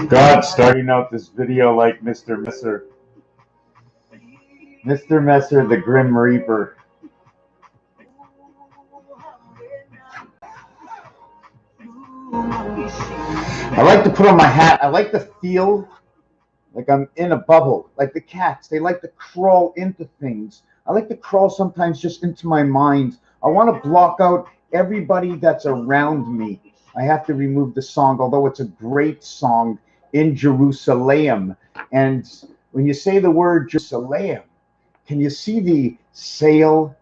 God, starting out this video like Mr. Messer. Mr. Messer, the Grim Reaper. I like to put on my hat. I like to feel like I'm in a bubble. Like the cats, they like to crawl into things. I like to crawl sometimes just into my mind. I want to block out everybody that's around me. I have to remove the song, although it's a great song, In Jerusalem. And when you say the word Jerusalem, can you see the sail?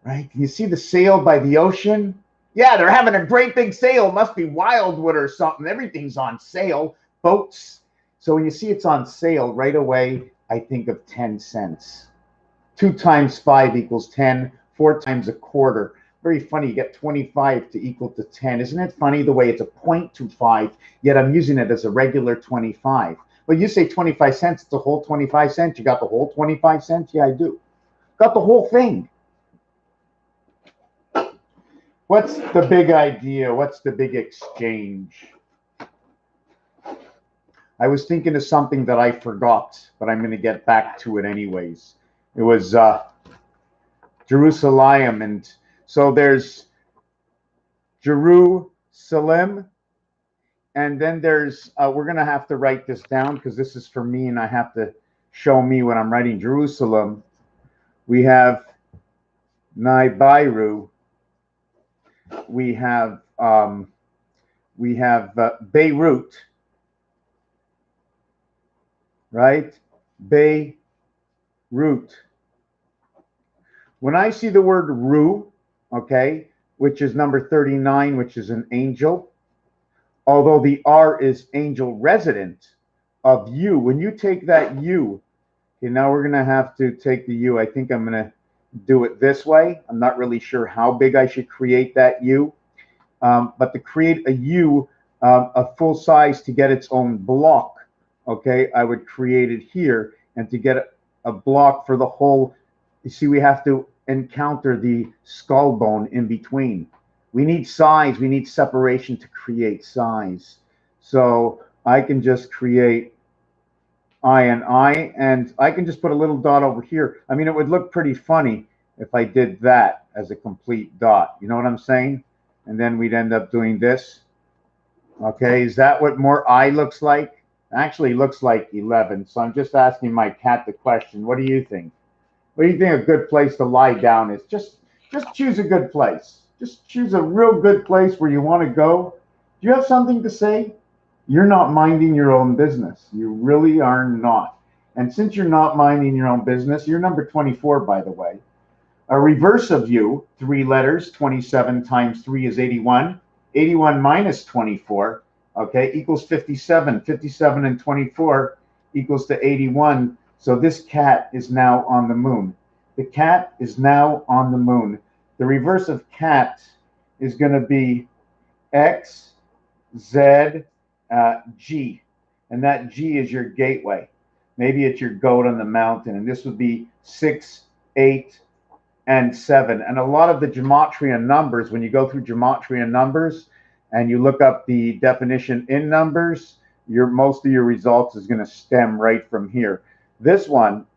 Right? Can you see the sail by the ocean? Yeah, they're having a great big sale. Must be Wildwood or something. Everything's on sale. Boats. So when you see it's on sale, right away, I think of 10 cents. 2 times 5 equals 10. 4 times a quarter. Very funny. You get 25 to equal to 10. Isn't it funny the way it's a 0.25, yet I'm using it as a regular 25. Well, you say 25 cents, it's a whole 25 cents. You got the whole 25 cents? Yeah, I do. Got the whole thing. What's the big idea? What's the big exchange? I was thinking of something that I forgot, but I'm going to get back to it anyways. It was Jerusalem. And so there's Jerusalem. And then there's, we're going to have to write this down because this is for me and I have to show me when I'm writing Jerusalem. We have Nibiru. We have Bey Roots, right? Bey Roots. When I see the word Ru, okay, which is number 39, which is an angel, although the R is angel resident of U. When you take that U, okay, now we're going to have to take the U. I think I'm going to do it this way. I'm not really sure how big I should create that U, but to create a U a full size to get its own block, okay, I would create it here, and to get a block for the whole, you see, we have to encounter the skull bone in between. We need size, we need separation to create size. So I can just create and I can just put a little dot over here. I mean, it would look pretty funny if I did that as a complete dot. You know what I'm saying? And then we'd end up doing this. Okay, is that what more I looks like? Actually, looks like 11. So I'm just asking my cat the question. What do you think? What do you think a good place to lie down is? Just choose a good place. Just choose a real good place where you want to go. Do you have something to say? You're not minding your own business. You really are not. And since you're not minding your own business, you're number 24, by the way. A reverse of you, 3 letters, 27 times 3 is 81. 81 minus 24, okay, equals 57. 57 and 24 equals to 81. So this cat is now on the moon. The cat is now on the moon. The reverse of cat is going to be X, Z, G, and that G is your gateway. Maybe it's your goat on the mountain, and this would be 6, 8, and 7. And a lot of the gematria numbers, when you go through gematria numbers and you look up the definition in numbers, most of your results is going to stem right from here. This one,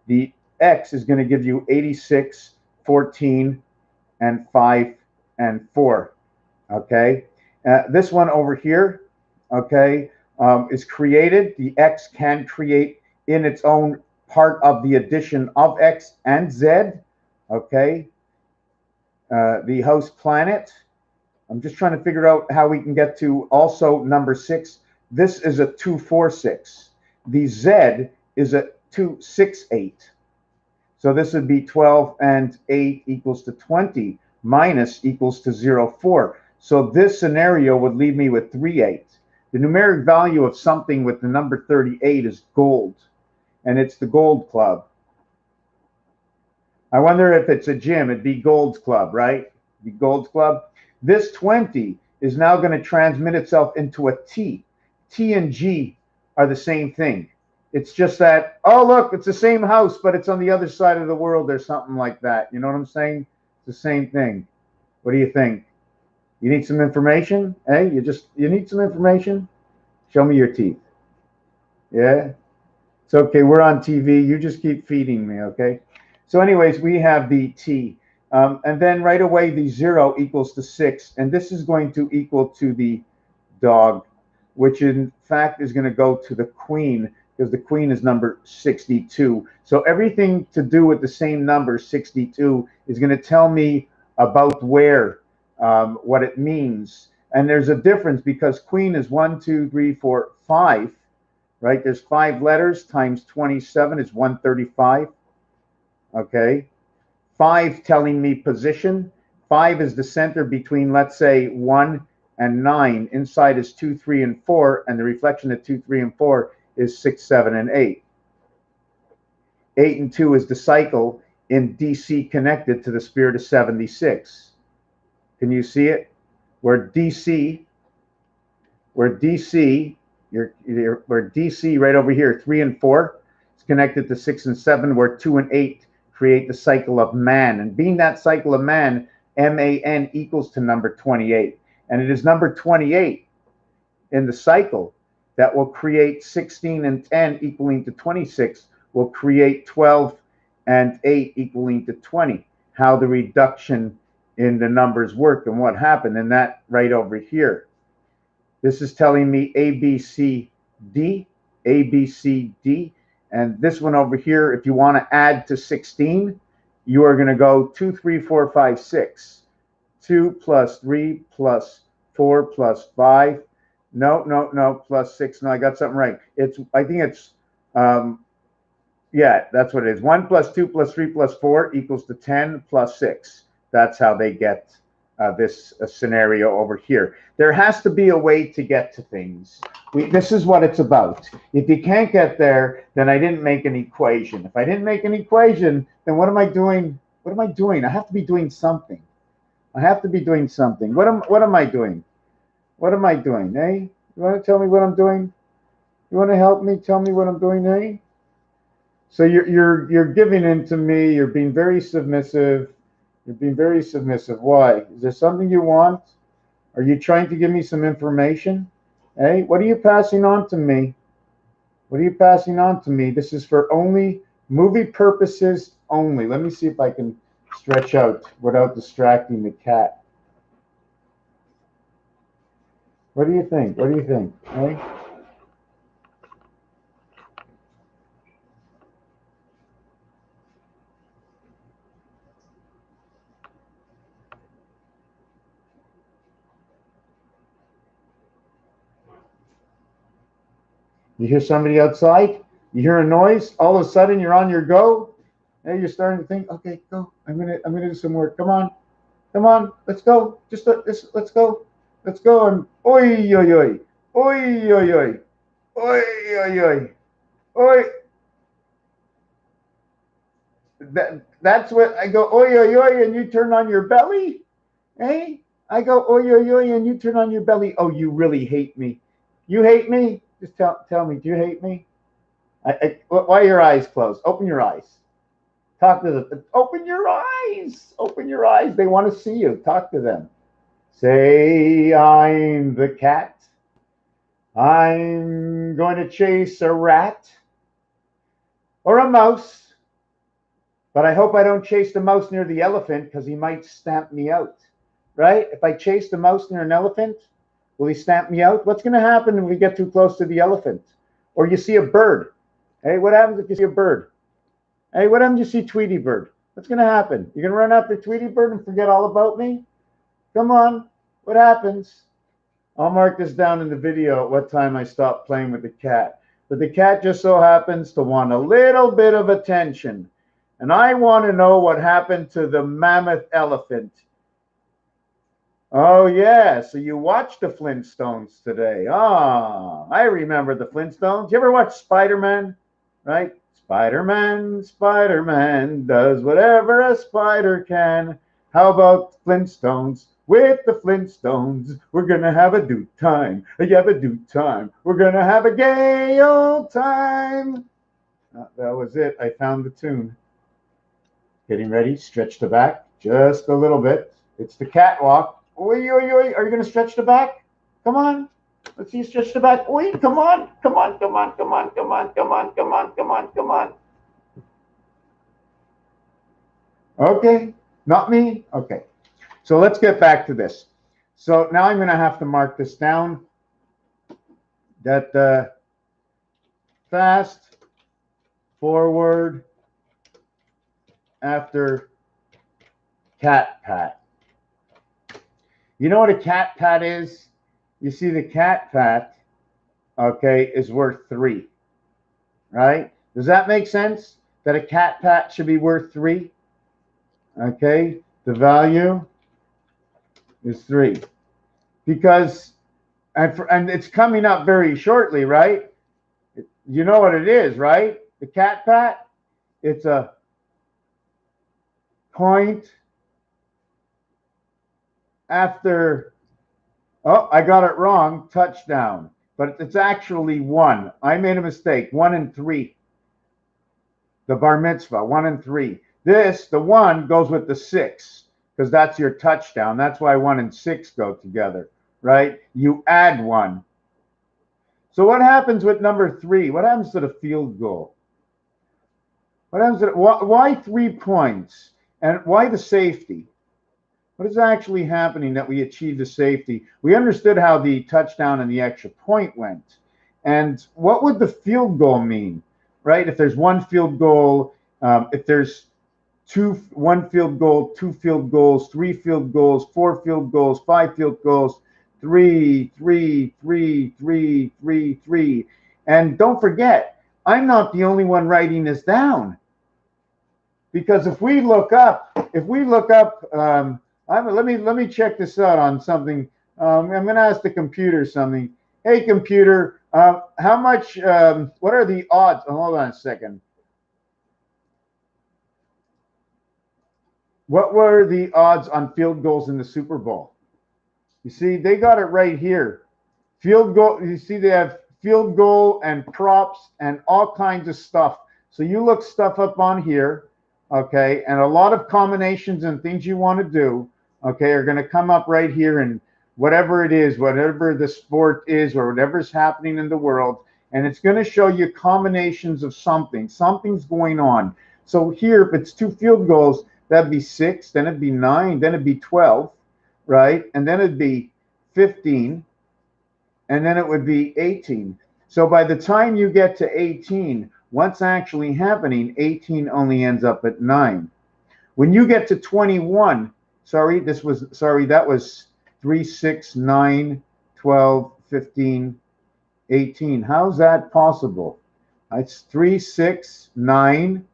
the X is going to give you 86, 14, and 5, and 4. Okay, this one over here, okay, is created. The X can create in its own part of the addition of X and Z. Okay, the host planet. I'm just trying to figure out how we can get to also number 6. This is a 246. The Z is a 268. So this would be 12 and 8 equals to 20 minus equals to 0.4. So this scenario would leave me with 38. The numeric value of something with the number 38 is gold, and it's the Gold Club. I wonder if it's a gym, it'd be Gold's Club, right? The Gold's Club. This 20 is now going to transmit itself into a T. T and G are the same thing. It's just that, oh, look, it's the same house, but it's on the other side of the world or something like that. You know what I'm saying? It's the same thing. What do you think? You need some information? Hey, you need some information? Show me your teeth. Yeah? It's okay. We're on TV. You just keep feeding me, okay? So anyways, we have the T. And then right away, the 0 equals to 6. And this is going to equal to the dog, which in fact is going to go to the queen, because the queen is number 62. So everything to do with the same number, 62, is going to tell me about where, what it means. And there's a difference because queen is 1, 2, 3, 4, 5, right? There's 5 letters times 27 is 135. Okay. 5 telling me position. 5 is the center between, let's say, 1 and 9. Inside is 2, 3, and 4, and the reflection of 2, 3, and 4 is 6, 7, and 8. 8 and 2 is the cycle in DC connected to the spirit of 76. Can you see it? Where DC right over here, 3 and 4 is connected to 6 and 7, where 2 and 8 create the cycle of man. And being that cycle of man, MAN equals to number 28. And it is number 28 in the cycle that will create 16 and 10 equaling to 26, will create 12 and 8 equaling to 20. How the reduction in the numbers work and what happened. And that right over here. This is telling me A, B, C, D, A, B, C, D. And this one over here, if you want to add to 16, you are going to go 2, 3, 4, 5, 6. 2 plus 3 plus 4 plus 5. No, plus 6. No, I got something right. I think it's, yeah, that's what it is. 1 plus 2 plus 3 plus 4 equals to 10 plus 6. That's how they get this scenario over here. There has to be a way to get to things. This is what it's about. If you can't get there, then I didn't make an equation. If I didn't make an equation, then what am I doing? What am I doing? I have to be doing something. I have to be doing something. What am I doing? What am I doing, eh? You want to tell me what I'm doing? You want to help me tell me what I'm doing, eh? So you're giving in to me. You're being very submissive. You're being very submissive. Why? Is there something you want? Are you trying to give me some information? Hey, what are you passing on to me? What are you passing on to me? This is for only movie purposes only. Let me see if I can stretch out without distracting the cat. What do you think? What do you think? Hey? You hear somebody outside? You hear a noise? All of a sudden, you're on your go. Hey, you're starting to think, okay, go. I'm gonna do some work. Come on, let's go. Just let's go, let's go. And oi, oi, oi, oi, oi, oi, oi, oi, oi, oi. That's what I go. Oi, oi, oi, and you turn on your belly. Hey, I go oi, oi, oi, and you turn on your belly. Oh, you really hate me. You hate me. Just tell me, do you hate me? Why are your eyes closed? Open your eyes. Talk to them. Open your eyes. Open your eyes. They want to see you. Talk to them. Say, I'm the cat. I'm going to chase a rat or a mouse. But I hope I don't chase the mouse near the elephant because he might stamp me out. Right? If I chase the mouse near an elephant, will he stamp me out? What's going to happen when we get too close to the elephant? Or you see a bird. Hey, what happens if you see a bird? Hey, what happens if you see Tweety Bird? What's going to happen? You're going to run after Tweety Bird and forget all about me? Come on. What happens? I'll mark this down in the video at what time I stopped playing with the cat. But the cat just so happens to want a little bit of attention. And I want to know what happened to the mammoth elephant. Oh, yeah. So you watched the Flintstones today. Ah, I remember the Flintstones. You ever watch Spider-Man? Right? Spider-Man, Spider-Man does whatever a spider can. How about Flintstones? With the Flintstones, we're gonna have a do time. Have a do time. We're gonna have a gay old time. That was it. I found the tune. Getting ready. Stretch the back just a little bit. It's the catwalk. Oi, oi, oi. Are you gonna stretch the back? Come on. Let's see you stretch the back. Oi, come on. Come on, come on, come on, come on, come on, come on, come on, come on. Okay. Not me? Okay. So let's get back to this. So now I'm going to have to mark this down. That fast forward after cat pat. You know what a cat pat is? You see the cat pat, okay, is worth 3, right? Does that make sense? That a cat pat should be worth 3? Okay, the value is 3 because, and it's coming up very shortly, right? You know what it is, right? The cat pat, it's a point after, oh, I got it wrong, touchdown, but it's actually 1. I made a mistake, 1 and 3. The bar mitzvah, 1 and 3. This, the 1 goes with the 6 because that's your touchdown. That's why 1 and 6 go together, right? You add 1. So what happens with number 3? What happens to the field goal? What happens to why 3 points? And why the safety? What is actually happening that we achieve the safety? We understood how the touchdown and the extra point went. And what would the field goal mean, right? If there's 1 field goal, if there's 1 field goal, 2 field goals, 3 field goals, 4 field goals, 5 field goals, 3, 3, 3, 3, 3, 3. And don't forget, I'm not the only one writing this down. Because if we look up, let me check this out on something. I'm going to ask the computer something. Hey, computer, how much? What are the odds? Oh, hold on a second. What were the odds on field goals in the Super Bowl? You see, they got it right here. Field goal. You see, they have field goal and props and all kinds of stuff. So you look stuff up on here. Okay, and a lot of combinations and things you want to do, okay, are going to come up right here, and whatever it is, whatever the sport is, or whatever's happening in the world, and it's going to show you combinations of something. Something's going on. So here, if it's 2 field goals, that'd be 6, then it'd be 9, then it'd be 12, right? And then it'd be 15, and then it would be 18. So by the time you get to 18, what's actually happening, 18 only ends up at 9. When you get to 21, that was 3, 6, 9, 12, 15, 18. How's that possible? It's 3, 6, 9,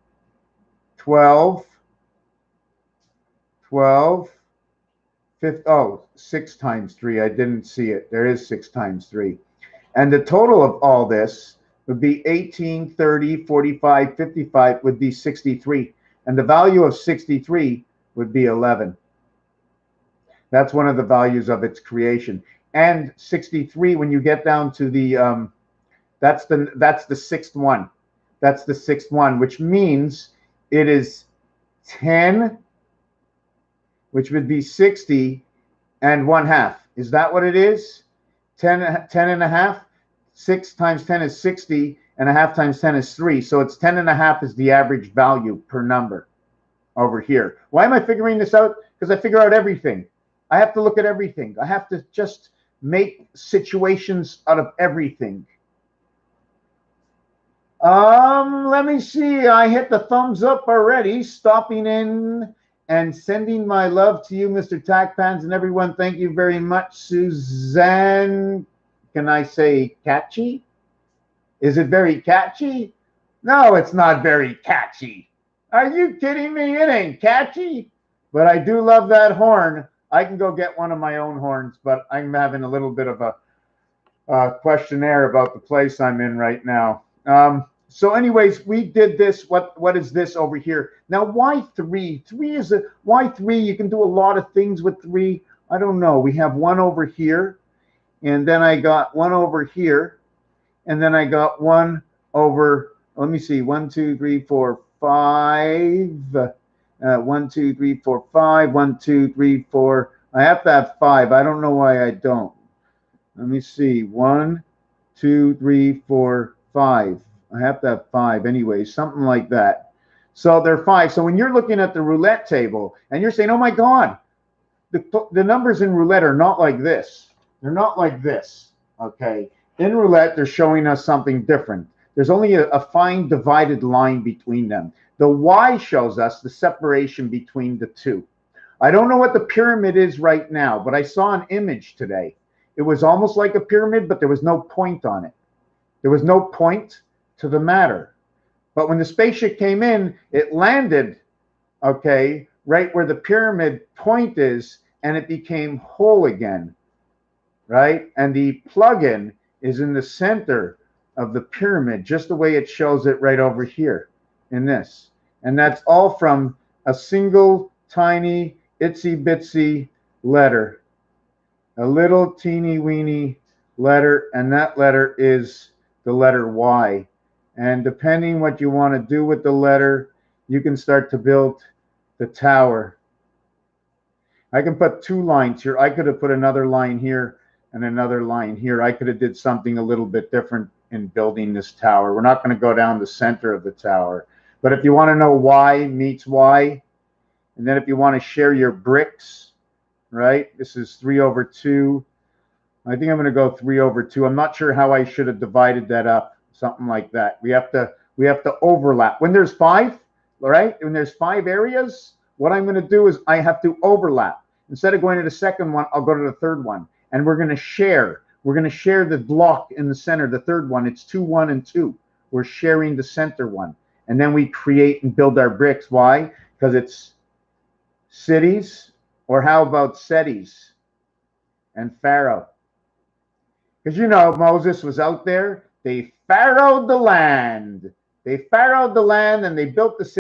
12, 15, oh, 6 times 3. I didn't see it. There is 6 times 3. And the total of all this would be 18, 30, 45, 55 would be 63. And the value of 63 would be 11. That's one of the values of its creation. And 63, when you get down to the, that's the 6th one. That's the 6th one, which means it is 10, which would be 60 and 1/2. Is that what it is? 10 and a half? 6 times 10 is 60, and 1/2 times 10 is 3. So it's 10 and a half is the average value per number over here. Why am I figuring this out? Because I figure out everything. I have to look at everything. I have to just make situations out of everything. Let me see. I hit the thumbs up already. Stopping in and sending my love to you, Mr. Tackpans, and everyone. Thank you very much, Suzanne. Can I say catchy? Is it very catchy? No, it's not very catchy. Are you kidding me? It ain't catchy. But I do love that horn. I can go get one of my own horns, but I'm having a little bit of a questionnaire about the place I'm in right now. So anyways, we did this. What is this over here? Now, why three? Why three? You can do a lot of things with three. I don't know. We have one over here, and then I got one over here, and then I got one over, let me see, 1, 2, 3, 4, 5. 1, 2, 3, 4, 5. 1, 2, 3, 4. I have to have 5. I don't know why I don't. Let me see. 1, 2, 3, 4, 5. I have to have 5 anyway, something like that. So they're 5. So when you're looking at the roulette table and you're saying, oh my God, the numbers in roulette are not like this. They're not like this. Okay. In roulette, they're showing us something different. There's only a fine divided line between them. The Y shows us the separation between the two. I don't know what the pyramid is right now, but I saw an image today. It was almost like a pyramid, but there was no point on it. There was no point to the matter. But when the spaceship came in, it landed, okay, right where the pyramid point is, and it became whole again, right? And the plug-in is in the center of the pyramid, just the way it shows it right over here in this. And that's all from a single tiny itsy bitsy letter, a little teeny weeny letter, and that letter is the letter Y. And depending what you want to do with the letter, you can start to build the tower. I can put 2 lines here. I could have put another line here and another line here. I could have did something a little bit different in building this tower. We're not going to go down the center of the tower. But if you want to know Y meets Y, and then if you want to share your bricks, right? This is 3/2. I think I'm going to go 3/2. I'm not sure how I should have divided that up. Something like that. We have to overlap. When there's 5, right? When there's 5 areas, what I'm going to do is I have to overlap. Instead of going to the second one, I'll go to the third one. And we're going to share. We're going to share the block in the center, the third one. It's 2, 1, and 2. We're sharing the center one. And then we create and build our bricks. Why? Because it's cities, or how about cities and Pharaoh? Because you know, Moses was out there. They pharaohed the land. They pharaohed the land and they built the city.